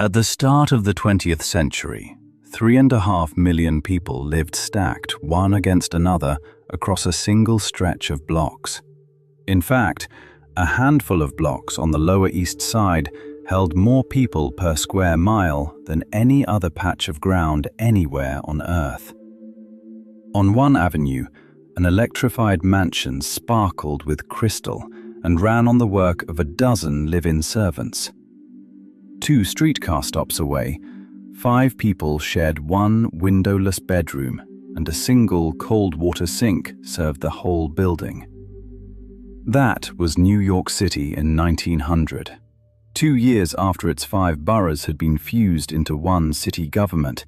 At the start of the 20th century, 3.5 million people lived stacked one against another across a single stretch of blocks. In fact, a handful of blocks on the Lower East Side held more people per square mile than any other patch of ground anywhere on Earth. On one avenue, an electrified mansion sparkled with crystal and ran on the work of a dozen live-in servants. 2 streetcar stops away, 5 people shared one windowless bedroom, and a single cold water sink served the whole building. That was New York City in 1900, 2 years after its 5 boroughs had been fused into one city government,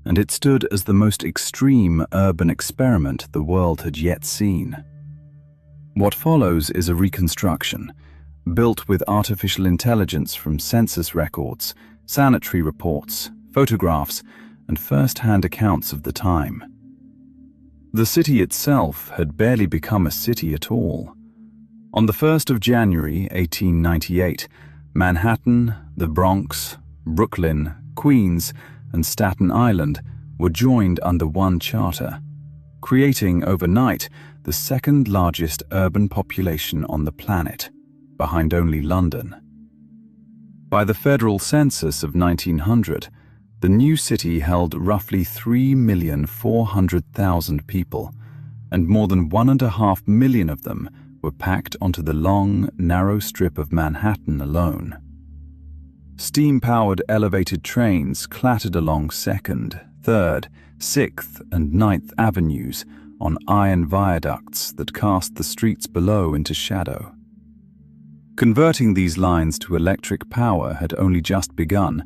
and it stood as the most extreme urban experiment the world had yet seen. What follows is a reconstruction, built with artificial intelligence from census records, sanitary reports, photographs, and first-hand accounts of the time. The city itself had barely become a city at all. On the 1st of January 1898, Manhattan, the Bronx, Brooklyn, Queens, and Staten Island were joined under one charter, creating overnight the second largest urban population on the planet, behind only London. By the federal census of 1900, the new city held roughly 3,400,000 people, and more than 1.5 million of them were packed onto the long, narrow strip of Manhattan alone. Steam-powered elevated trains clattered along 2nd, 3rd, 6th, and 9th Avenues on iron viaducts that cast the streets below into shadow. Converting these lines to electric power had only just begun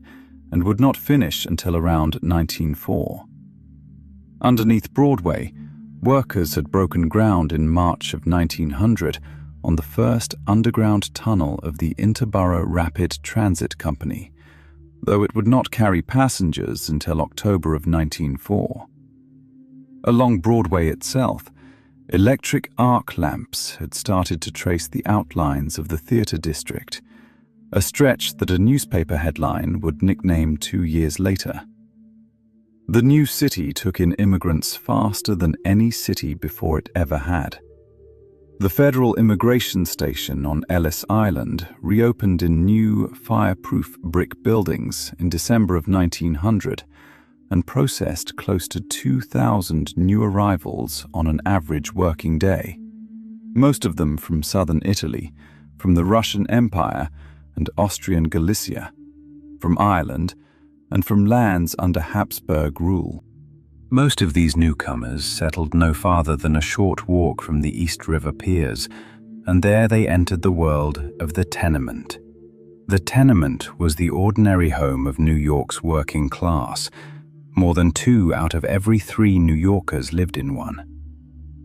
and would not finish until around 1904. Underneath Broadway, workers had broken ground in March of 1900 on the first underground tunnel of the Interborough Rapid Transit Company, though it would not carry passengers until October of 1904. Along Broadway itself, electric arc lamps had started to trace the outlines of the theatre district, a stretch that a newspaper headline would nickname 2 years later. The new city took in immigrants faster than any city before it ever had. The federal immigration station on Ellis Island reopened in new, fireproof brick buildings in December of 1900 and processed close to 2,000 new arrivals on an average working day, most of them from southern Italy, from the Russian Empire and Austrian Galicia, from Ireland, and from lands under Habsburg rule. Most of these newcomers settled no farther than a short walk from the East River piers, and there they entered the world of the tenement. The tenement was the ordinary home of New York's working class. More than 2 out of every 3 New Yorkers lived in one.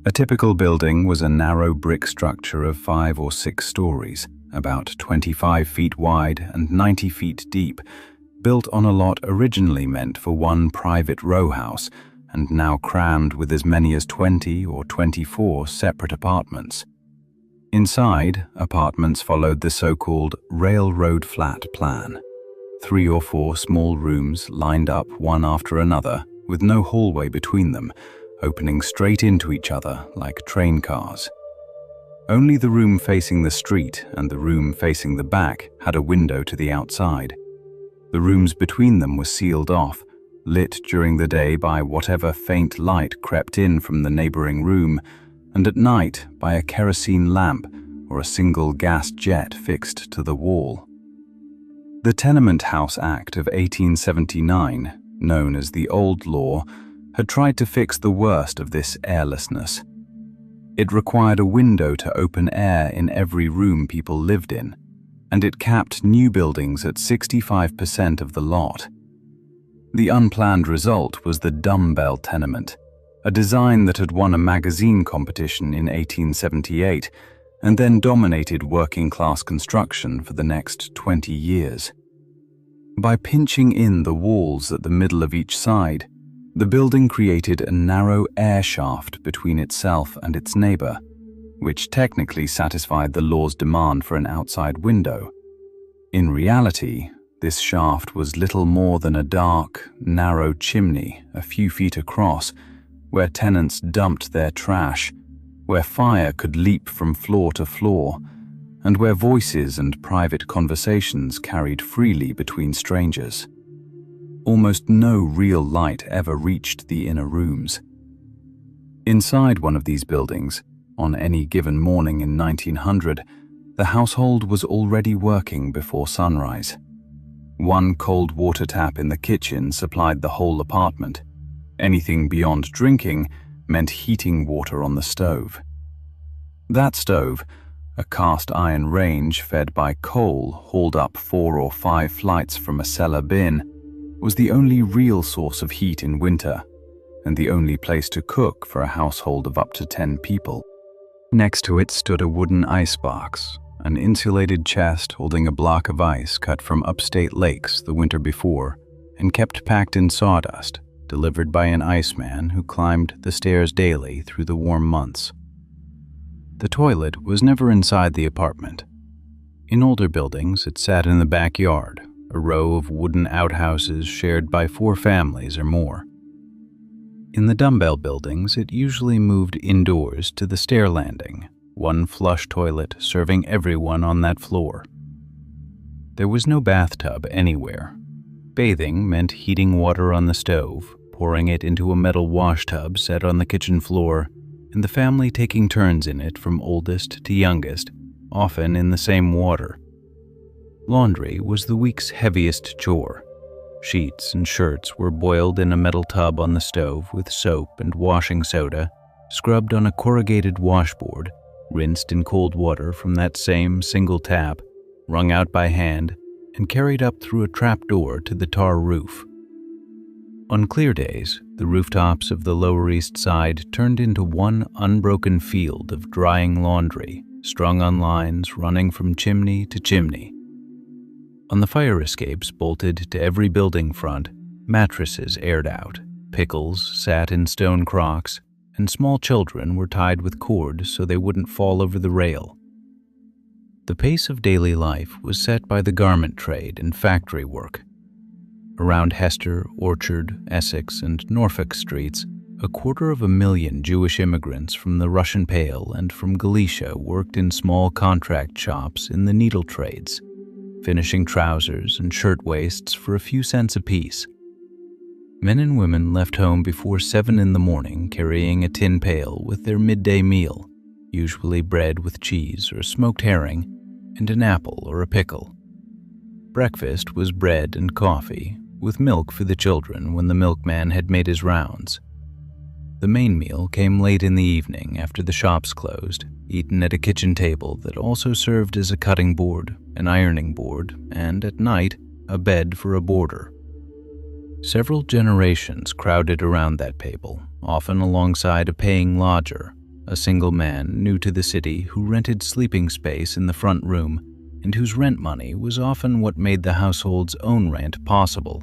A typical building was a narrow brick structure of 5 or 6 stories, about 25 feet wide and 90 feet deep, built on a lot originally meant for one private rowhouse and now crammed with as many as 20 or 24 separate apartments. Inside, apartments followed the so-called railroad flat plan. 3 or 4 small rooms lined up one after another, with no hallway between them, opening straight into each other like train cars. Only the room facing the street and the room facing the back had a window to the outside. The rooms between them were sealed off, lit during the day by whatever faint light crept in from the neighboring room, and at night by a kerosene lamp or a single gas jet fixed to the wall. The Tenement House Act of 1879, known as the Old Law, had tried to fix the worst of this airlessness. It required a window to open air in every room people lived in, and it capped new buildings at 65% of the lot. The unplanned result was the dumbbell tenement, a design that had won a magazine competition in 1878 and then dominated working-class construction for the next 20 years. By pinching in the walls at the middle of each side, the building created a narrow air shaft between itself and its neighbor, which technically satisfied the law's demand for an outside window. In reality, This shaft was little more than a dark, narrow chimney a few feet across, where tenants dumped their trash, where fire could leap from floor to floor, and where voices and private conversations carried freely between strangers. Almost no real light ever reached the inner rooms. Inside one of these buildings, on any given morning in 1900, the household was already working before sunrise. One cold water tap in the kitchen supplied the whole apartment. Anything beyond drinking meant heating water on the stove. That stove, a cast iron range fed by coal hauled up 4 or 5 flights from a cellar bin, was the only real source of heat in winter, and the only place to cook for a household of up to 10 people. Next to it stood a wooden icebox, an insulated chest holding a block of ice cut from upstate lakes the winter before and kept packed in sawdust, delivered by an iceman who climbed the stairs daily through the warm months. The toilet was never inside the apartment. In older buildings, it sat in the backyard, a row of wooden outhouses shared by 4 families or more. In the dumbbell buildings, it usually moved indoors to the stair landing, one flush toilet serving everyone on that floor. There was no bathtub anywhere. Bathing meant heating water on the stove, pouring it into a metal washtub set on the kitchen floor, and the family taking turns in it from oldest to youngest, often in the same water. Laundry was the week's heaviest chore. Sheets and shirts were boiled in a metal tub on the stove with soap and washing soda, scrubbed on a corrugated washboard, rinsed in cold water from that same single tap, wrung out by hand, and carried up through a trapdoor to the tar roof. On clear days, the rooftops of the Lower East Side turned into one unbroken field of drying laundry, strung on lines running from chimney to chimney. On the fire escapes bolted to every building front, mattresses aired out, pickles sat in stone crocks, and small children were tied with cord so they wouldn't fall over the rail. The pace of daily life was set by the garment trade and factory work. Around Hester, Orchard, Essex, and Norfolk streets, 250,000 Jewish immigrants from the Russian Pale and from Galicia worked in small contract shops in the needle trades, finishing trousers and shirtwaists for a few cents apiece. Men and women left home before 7 in the morning carrying a tin pail with their midday meal, usually bread with cheese or smoked herring, and an apple or a pickle. Breakfast was bread and coffee, with milk for the children when the milkman had made his rounds. The main meal came late in the evening after the shops closed, eaten at a kitchen table that also served as a cutting board, an ironing board, and, at night, a bed for a boarder. Several generations crowded around that table, often alongside a paying lodger, a single man new to the city who rented sleeping space in the front room and whose rent money was often what made the household's own rent possible.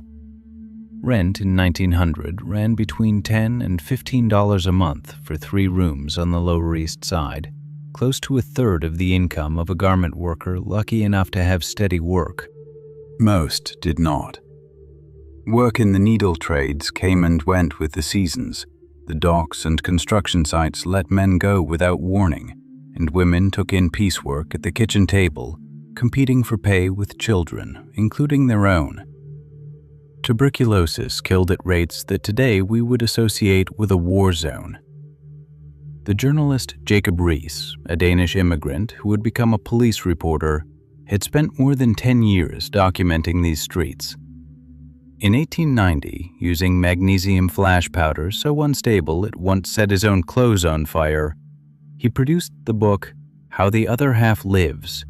Rent in 1900 ran between $10 and $15 a month for 3 rooms on the Lower East Side, close to a third of the income of a garment worker lucky enough to have steady work. Most did not. Work in the needle trades came and went with the seasons. The docks and construction sites let men go without warning, and women took in piecework at the kitchen table, competing for pay with children, including their own. Tuberculosis killed at rates that today we would associate with a war zone. The journalist Jacob Riis, a Danish immigrant who had become a police reporter, had spent more than 10 years documenting these streets. In 1890, using magnesium flash powder so unstable it once set his own clothes on fire, he produced the book How the Other Half Lives,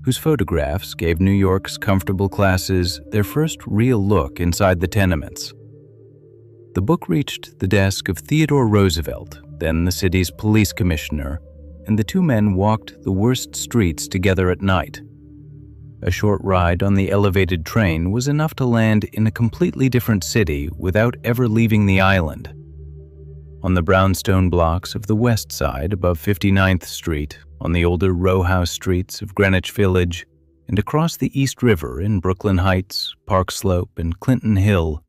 whose photographs gave New York's comfortable classes their first real look inside the tenements. The book reached the desk of Theodore Roosevelt, then the city's police commissioner, and the 2 men walked the worst streets together at night. A short ride on the elevated train was enough to land in a completely different city without ever leaving the island. On the brownstone blocks of the west side above 59th Street, on the older rowhouse streets of Greenwich Village, and across the East River in Brooklyn Heights, Park Slope, and Clinton Hill,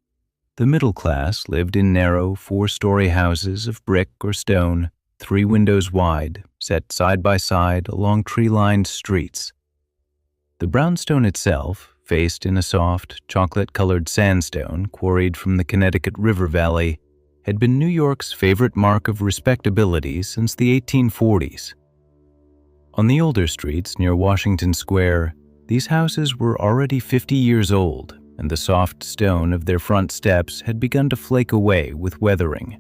the middle class lived in narrow, four-story houses of brick or stone, 3 windows wide, set side by side along tree-lined streets. The brownstone itself, faced in a soft, chocolate-colored sandstone quarried from the Connecticut River Valley, had been New York's favorite mark of respectability since the 1840s. On the older streets near Washington Square, these houses were already 50 years old, and the soft stone of their front steps had begun to flake away with weathering.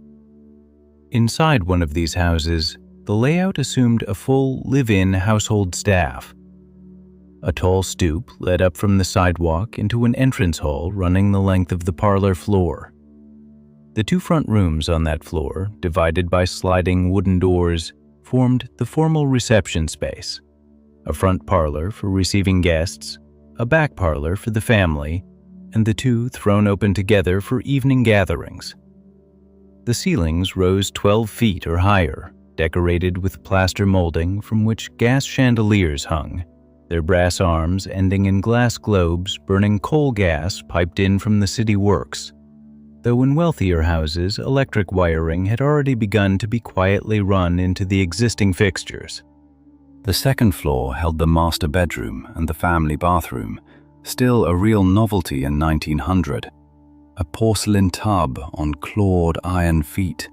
Inside one of these houses, the layout assumed a full live-in household staff. A tall stoop led up from the sidewalk into an entrance hall running the length of the parlor floor. The 2 front rooms on that floor, divided by sliding wooden doors, formed the formal reception space. A front parlor for receiving guests, a back parlor for the family, and the 2 thrown open together for evening gatherings. The ceilings rose 12 feet or higher, decorated with plaster molding from which gas chandeliers hung, their brass arms ending in glass globes burning coal gas piped in from the city works. Though in wealthier houses, electric wiring had already begun to be quietly run into the existing fixtures. The second floor held the master bedroom and the family bathroom, still a real novelty in 1900. A porcelain tub on clawed iron feet,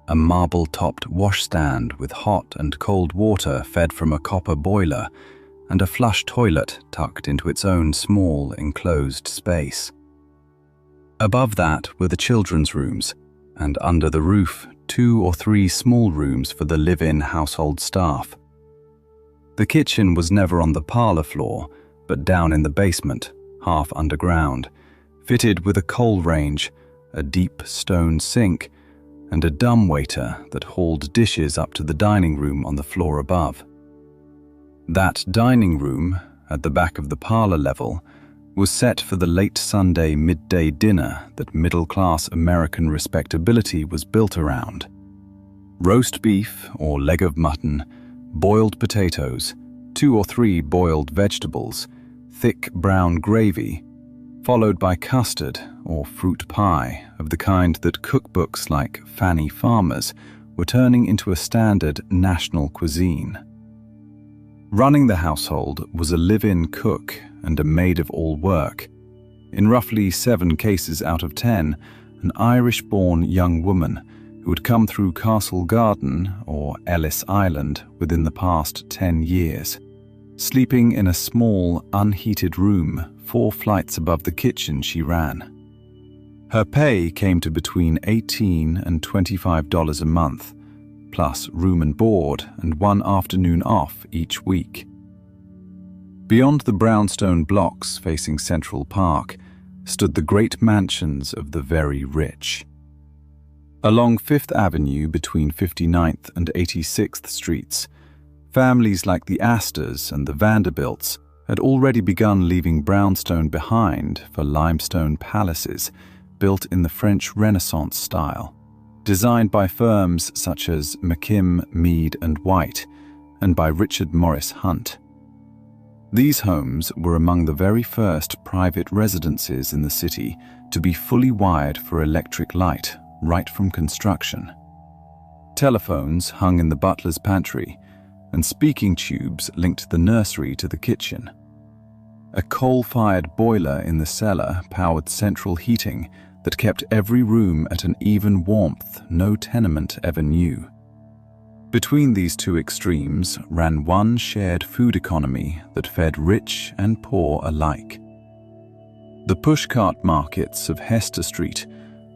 a marble-topped washstand with hot and cold water fed from a copper boiler, and a flush toilet tucked into its own small, enclosed space. Above that were the children's rooms, and under the roof, 2 or 3 small rooms for the live-in household staff. The kitchen was never on the parlor floor, but down in the basement, half underground, fitted with a coal range, a deep stone sink, and a dumbwaiter that hauled dishes up to the dining room on the floor above. That dining room, at the back of the parlor level, was set for the late Sunday midday dinner that middle-class American respectability was built around. Roast beef or leg of mutton, boiled potatoes, 2 or 3 boiled vegetables, thick brown gravy, followed by custard or fruit pie of the kind that cookbooks like Fannie Farmer's were turning into a standard national cuisine. Running the household was a live-in cook and a maid-of-all-work. In roughly 7 cases out of 10, an Irish-born young woman who had come through Castle Garden or Ellis Island within the past 10 years, sleeping in a small, unheated room 4 flights above the kitchen she ran. Her pay came to between $18 and $25 a month, plus room and board and 1 afternoon off each week. Beyond the brownstone blocks facing Central Park stood the great mansions of the very rich. Along 5th Avenue between 59th and 86th Streets, families like the Astors and the Vanderbilts had already begun leaving brownstone behind for limestone palaces built in the French Renaissance style, designed by firms such as McKim, Mead and White, and by Richard Morris Hunt. These homes were among the very first private residences in the city to be fully wired for electric light right from construction. Telephones hung in the butler's pantry, and speaking tubes linked the nursery to the kitchen. A coal-fired boiler in the cellar powered central heating that kept every room at an even warmth no tenement ever knew. Between these 2 extremes ran one shared food economy that fed rich and poor alike. The pushcart markets of Hester Street,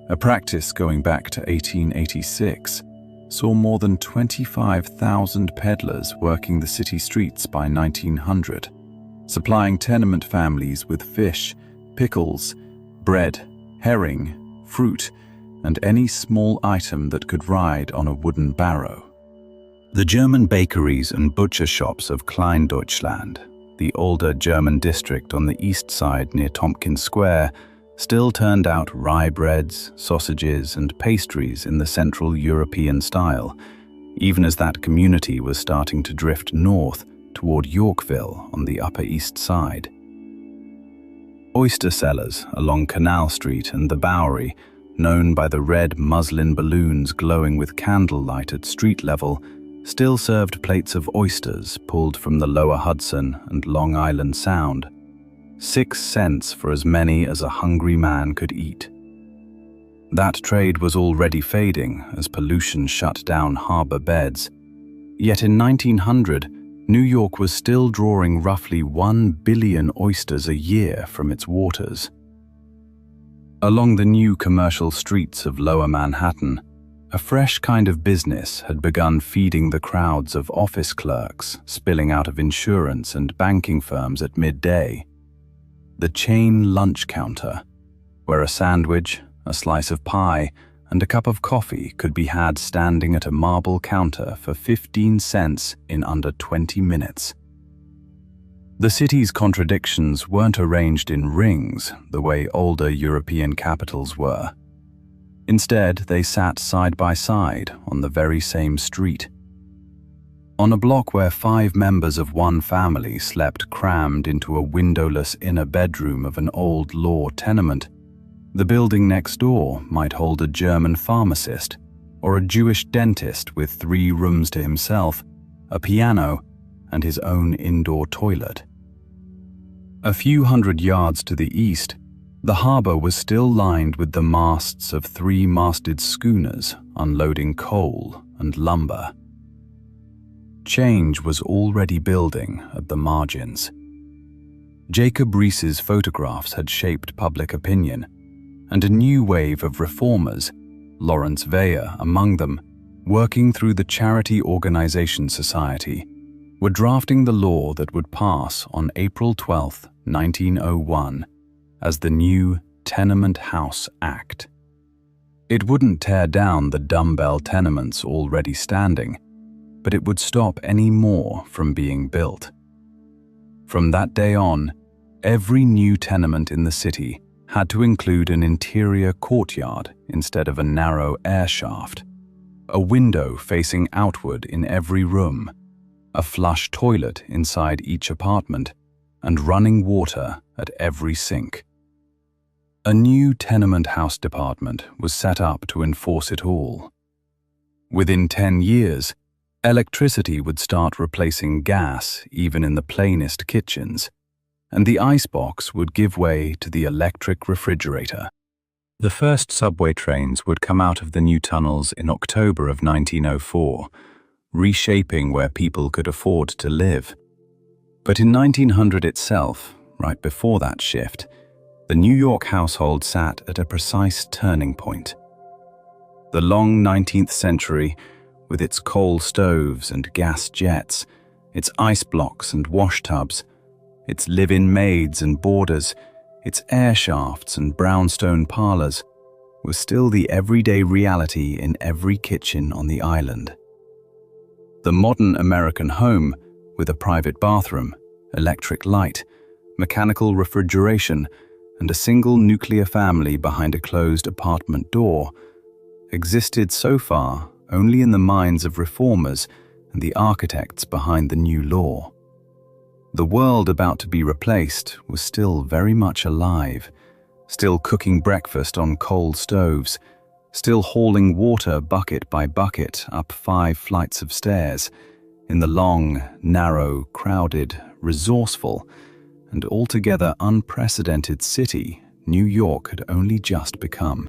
a practice going back to 1886, saw more than 25,000 peddlers working the city streets by 1900, supplying tenement families with fish, pickles, bread, herring, fruit, and any small item that could ride on a wooden barrow. The German bakeries and butcher shops of Kleindeutschland, the older German district on the east side near Tompkins Square, still turned out rye breads, sausages, and pastries in the Central European style, even as that community was starting to drift north toward Yorkville on the Upper East Side. Oyster cellars along Canal Street and the Bowery, known by the red muslin balloons glowing with candlelight at street level, still served plates of oysters pulled from the lower Hudson and Long Island Sound, 6 cents for as many as a hungry man could eat. That trade was already fading as pollution shut down harbor beds. Yet in 1900, New York was still drawing roughly 1 billion oysters a year from its waters. Along the new commercial streets of Lower Manhattan, a fresh kind of business had begun feeding the crowds of office clerks spilling out of insurance and banking firms at midday. The chain lunch counter, where a sandwich, a slice of pie, and a cup of coffee could be had standing at a marble counter for 15 cents in under 20 minutes. The city's contradictions weren't arranged in rings the way older European capitals were. Instead, they sat side by side on the very same street. On a block where 5 members of one family slept crammed into a windowless inner bedroom of an old law tenement, the building next door might hold a German pharmacist or a Jewish dentist with 3 rooms to himself, a piano, and his own indoor toilet. A few hundred yards to the east, the harbor was still lined with the masts of 3-masted schooners unloading coal and lumber. Change was already building at the margins. Jacob Riis's photographs had shaped public opinion, and a new wave of reformers, Lawrence Weyer among them, working through the Charity Organization Society, were drafting the law that would pass on April 12, 1901, as the new Tenement House Act. It wouldn't tear down the dumbbell tenements already standing, but it would stop any more from being built. From that day on, every new tenement in the city had to include an interior courtyard instead of a narrow air shaft, a window facing outward in every room, a flush toilet inside each apartment, and running water at every sink. A new tenement house department was set up to enforce it all. Within 10 years, electricity would start replacing gas even in the plainest kitchens, and the icebox would give way to the electric refrigerator. The first subway trains would come out of the new tunnels in October of 1904, reshaping where people could afford to live. But in 1900 itself, right before that shift, the New York household sat at a precise turning point. The long 19th century, with its coal stoves and gas jets, its ice blocks and wash tubs, its live-in maids and boarders, its air shafts and brownstone parlors, was still the everyday reality in every kitchen on the island. The modern American home, with a private bathroom, electric light, mechanical refrigeration, and a single nuclear family behind a closed apartment door, existed so far only in the minds of reformers and the architects behind the new law. The world about to be replaced was still very much alive, still cooking breakfast on coal stoves, still hauling water bucket by bucket up 5 flights of stairs, in the long, narrow, crowded, resourceful, and altogether unprecedented city New York had only just become.